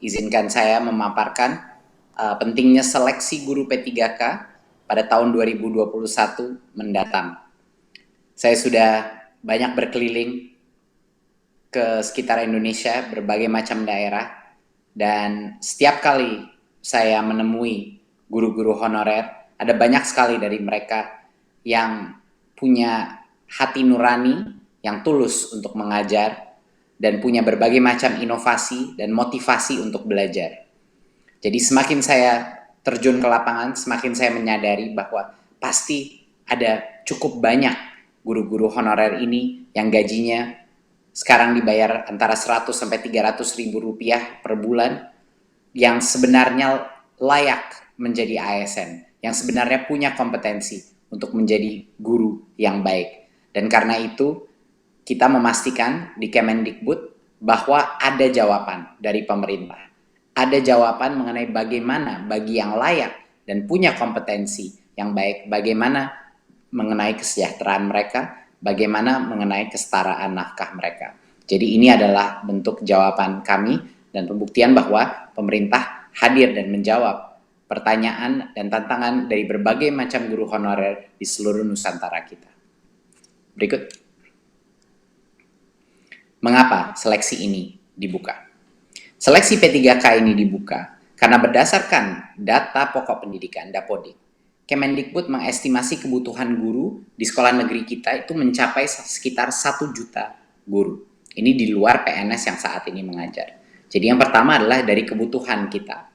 Izinkan saya memaparkan pentingnya seleksi guru P3K pada tahun 2021 mendatang. Saya sudah banyak berkeliling ke sekitar Indonesia, berbagai macam daerah, dan setiap kali saya menemui guru-guru honorer, ada banyak sekali dari mereka yang punya hati nurani, yang tulus untuk mengajar, dan punya berbagai macam inovasi dan motivasi untuk belajar. Jadi semakin saya terjun ke lapangan, semakin saya menyadari bahwa pasti ada cukup banyak guru-guru honorer ini yang gajinya sekarang dibayar antara 100 sampai 300 ribu rupiah per bulan, yang sebenarnya layak menjadi ASN, yang sebenarnya punya kompetensi untuk menjadi guru yang baik. Dan karena itu kita memastikan di Kemendikbud bahwa ada jawaban dari pemerintah. Ada jawaban mengenai bagaimana bagi yang layak dan punya kompetensi yang baik, bagaimana mengenai kesejahteraan mereka, bagaimana mengenai kesetaraan nafkah mereka. Jadi ini adalah bentuk jawaban kami dan pembuktian bahwa pemerintah hadir dan menjawab pertanyaan dan tantangan dari berbagai macam guru honorer di seluruh Nusantara kita. Berikut. Mengapa seleksi ini dibuka? Seleksi P3K ini dibuka karena berdasarkan data pokok pendidikan Dapodik, Kemendikbud mengestimasi kebutuhan guru di sekolah negeri kita itu mencapai sekitar 1 juta guru. Ini di luar PNS yang saat ini mengajar. Jadi yang pertama adalah dari kebutuhan kita.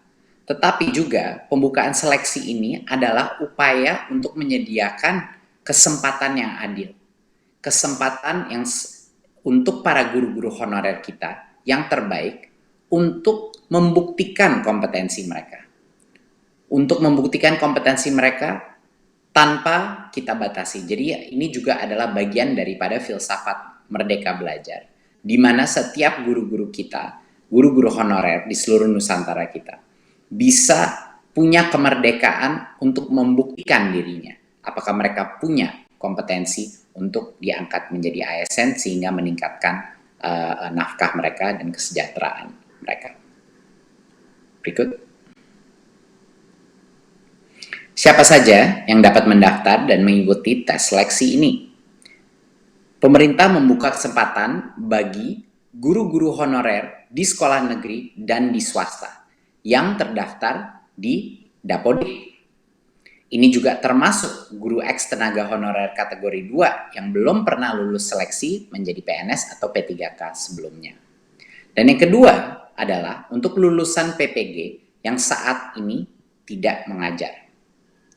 Tetapi juga pembukaan seleksi ini adalah upaya untuk menyediakan kesempatan yang adil. Kesempatan yang untuk para guru-guru honorer kita yang terbaik untuk membuktikan kompetensi mereka. Untuk membuktikan kompetensi mereka tanpa kita batasi. Jadi ini juga adalah bagian daripada filsafat Merdeka Belajar, di mana setiap guru-guru kita, guru-guru honorer di seluruh Nusantara kita, bisa punya kemerdekaan untuk membuktikan dirinya. Apakah mereka punya kompetensi untuk diangkat menjadi ASN sehingga meningkatkan nafkah mereka dan kesejahteraan mereka. Berikut. Siapa saja yang dapat mendaftar dan mengikuti tes seleksi ini? Pemerintah membuka kesempatan bagi guru-guru honorer di sekolah negeri dan di swasta yang terdaftar di Dapodik. Ini juga termasuk guru eks tenaga honorer kategori 2 yang belum pernah lulus seleksi menjadi PNS atau P3K sebelumnya. Dan yang kedua adalah untuk lulusan PPG yang saat ini tidak mengajar.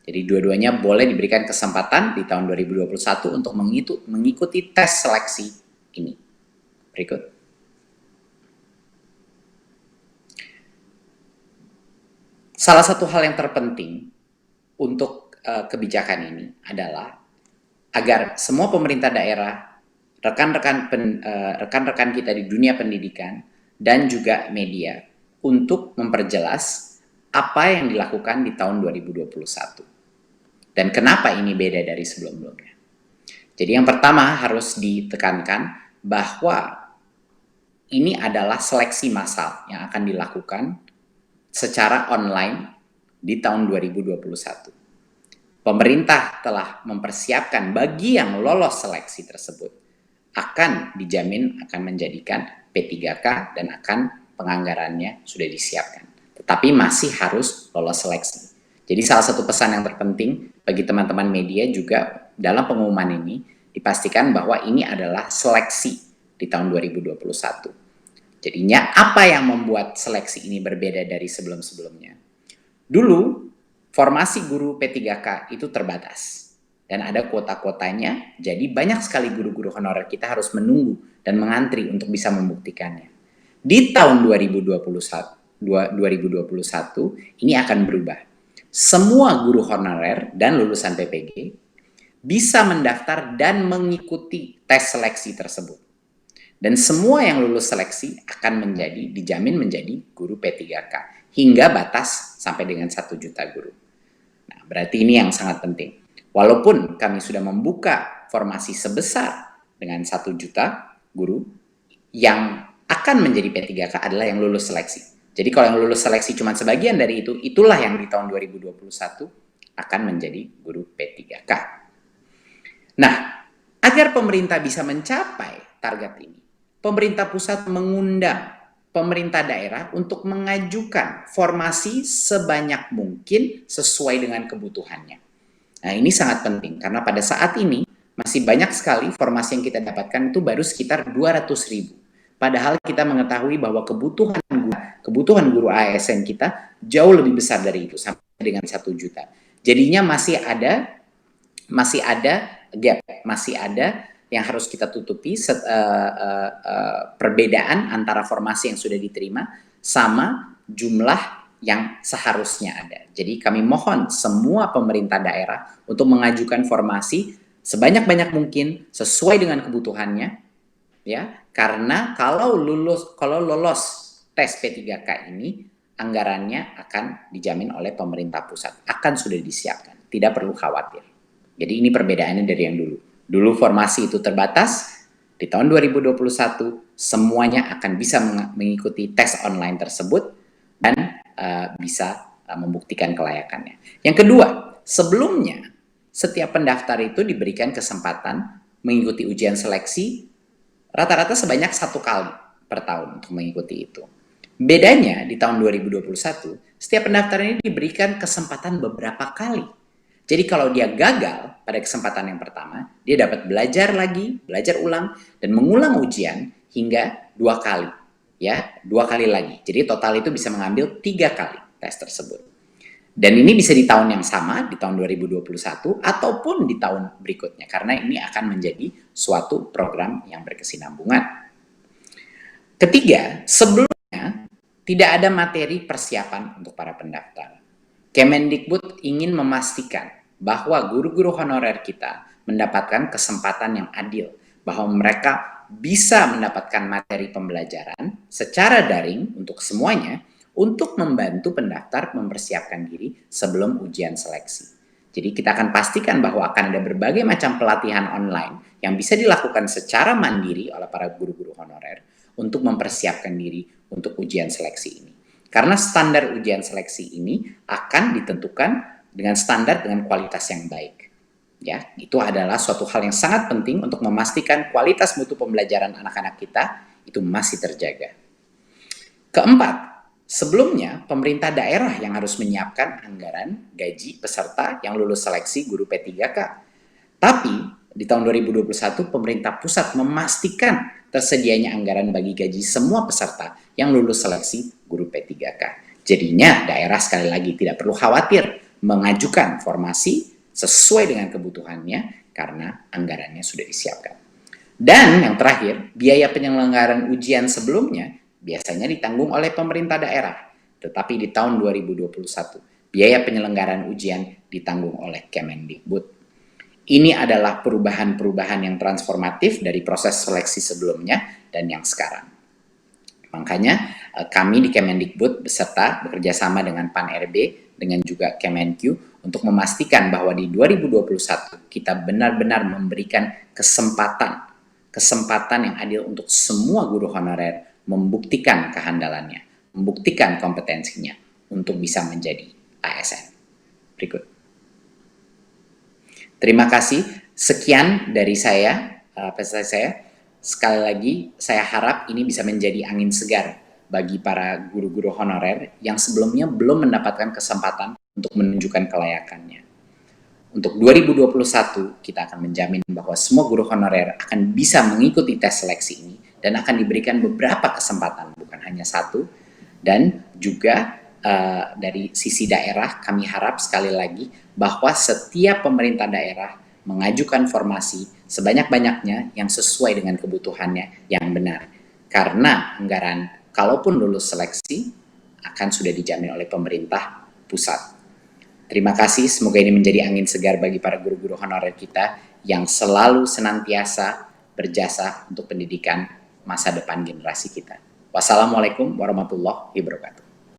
Jadi dua-duanya boleh diberikan kesempatan di tahun 2021 untuk mengikuti tes seleksi ini. Berikut. Salah satu hal yang terpenting untuk kebijakan ini adalah agar semua pemerintah daerah, rekan-rekan kita di dunia pendidikan, dan juga media untuk memperjelas apa yang dilakukan di tahun 2021. Dan kenapa ini beda dari sebelum-sebelumnya. Jadi yang pertama harus ditekankan bahwa ini adalah seleksi massal yang akan dilakukan secara online di tahun 2021. Pemerintah telah mempersiapkan bagi yang lolos seleksi tersebut akan dijamin akan menjadikan P3K dan akan penganggarannya sudah disiapkan. Tetapi masih harus lolos seleksi. Jadi salah satu pesan yang terpenting bagi teman-teman media juga dalam pengumuman ini dipastikan bahwa ini adalah seleksi di tahun 2021. Jadinya apa yang membuat seleksi ini berbeda dari sebelum-sebelumnya? Dulu formasi guru P3K itu terbatas dan ada kuota-kuotanya, jadi banyak sekali guru-guru honorer kita harus menunggu dan mengantri untuk bisa membuktikannya. Di tahun 2021 ini akan berubah. Semua guru honorer dan lulusan PPG bisa mendaftar dan mengikuti tes seleksi tersebut. Dan semua yang lulus seleksi akan dijamin menjadi guru P3K hingga batas sampai dengan 1 juta guru. Nah, berarti ini yang sangat penting. Walaupun kami sudah membuka formasi sebesar dengan 1 juta guru, yang akan menjadi P3K adalah yang lulus seleksi. Jadi kalau yang lulus seleksi cuma sebagian dari itu, itulah yang di tahun 2021 akan menjadi guru P3K. Nah, agar pemerintah bisa mencapai target ini, pemerintah pusat mengundang pemerintah daerah untuk mengajukan formasi sebanyak mungkin sesuai dengan kebutuhannya. Nah, ini sangat penting karena pada saat ini masih banyak sekali formasi yang kita dapatkan itu baru sekitar 200.000. Padahal kita mengetahui bahwa kebutuhan guru ASN kita jauh lebih besar dari itu, sampai dengan 1 juta. Jadinya masih ada gap, masih ada yang harus kita tutupi, perbedaan antara formasi yang sudah diterima sama jumlah yang seharusnya ada. Jadi kami mohon semua pemerintah daerah untuk mengajukan formasi sebanyak-banyak mungkin sesuai dengan kebutuhannya, ya. Karena kalau lolos tes P3K ini, anggarannya akan dijamin oleh pemerintah pusat, akan sudah disiapkan, tidak perlu khawatir. Jadi ini perbedaannya dari yang dulu. Dulu formasi itu terbatas, di tahun 2021 semuanya akan bisa mengikuti tes online tersebut dan bisa membuktikan kelayakannya. Yang kedua, sebelumnya setiap pendaftar itu diberikan kesempatan mengikuti ujian seleksi rata-rata sebanyak 1 kali per tahun untuk mengikuti itu. Bedanya di tahun 2021, setiap pendaftar ini diberikan kesempatan beberapa kali. Jadi kalau dia gagal pada kesempatan yang pertama, dia dapat belajar lagi, belajar ulang, dan mengulang ujian hingga 2 kali. Ya, 2 kali lagi. Jadi total itu bisa mengambil 3 kali tes tersebut. Dan ini bisa di tahun yang sama, di tahun 2021, ataupun di tahun berikutnya. Karena ini akan menjadi suatu program yang berkesinambungan. Ketiga, sebelumnya tidak ada materi persiapan untuk para pendaftar. Kemendikbud ingin memastikan bahwa guru-guru honorer kita mendapatkan kesempatan yang adil, bahwa mereka bisa mendapatkan materi pembelajaran secara daring untuk semuanya, untuk membantu pendaftar mempersiapkan diri sebelum ujian seleksi. Jadi kita akan pastikan bahwa akan ada berbagai macam pelatihan online yang bisa dilakukan secara mandiri oleh para guru-guru honorer untuk mempersiapkan diri untuk ujian seleksi ini. Karena standar ujian seleksi ini akan ditentukan dengan standar dengan kualitas yang baik. Ya, itu adalah suatu hal yang sangat penting untuk memastikan kualitas mutu pembelajaran anak-anak kita itu masih terjaga. Keempat, sebelumnya pemerintah daerah yang harus menyiapkan anggaran gaji peserta yang lulus seleksi guru P3K. Tapi di tahun 2021 pemerintah pusat memastikan tersedianya anggaran bagi gaji semua peserta yang lulus seleksi guru P3K. Jadinya daerah sekali lagi tidak perlu khawatir mengajukan formasi sesuai dengan kebutuhannya karena anggarannya sudah disiapkan. Dan yang terakhir, biaya penyelenggaraan ujian sebelumnya biasanya ditanggung oleh pemerintah daerah. Tetapi di tahun 2021, biaya penyelenggaraan ujian ditanggung oleh Kemendikbud. Ini adalah perubahan-perubahan yang transformatif dari proses seleksi sebelumnya dan yang sekarang. Makanya kami di Kemendikbud beserta bekerja sama dengan Pan-RB, dengan juga Kemenq untuk memastikan bahwa di 2021 kita benar-benar memberikan kesempatan yang adil untuk semua guru honorer membuktikan kehandalannya, membuktikan kompetensinya untuk bisa menjadi ASN. Berikut. Terima kasih. Sekian dari saya, presentasi saya. Sekali lagi, saya harap ini bisa menjadi angin segar bagi para guru-guru honorer yang sebelumnya belum mendapatkan kesempatan untuk menunjukkan kelayakannya. Untuk 2021, kita akan menjamin bahwa semua guru honorer akan bisa mengikuti tes seleksi ini dan akan diberikan beberapa kesempatan, bukan hanya satu. Dan juga dari sisi daerah, kami harap sekali lagi bahwa setiap pemerintah daerah mengajukan formasi sebanyak-banyaknya yang sesuai dengan kebutuhannya yang benar. Karena anggaran, kalaupun lulus seleksi, akan sudah dijamin oleh pemerintah pusat. Terima kasih, semoga ini menjadi angin segar bagi para guru-guru honorer kita yang selalu senantiasa berjasa untuk pendidikan masa depan generasi kita. Wassalamualaikum warahmatullahi wabarakatuh.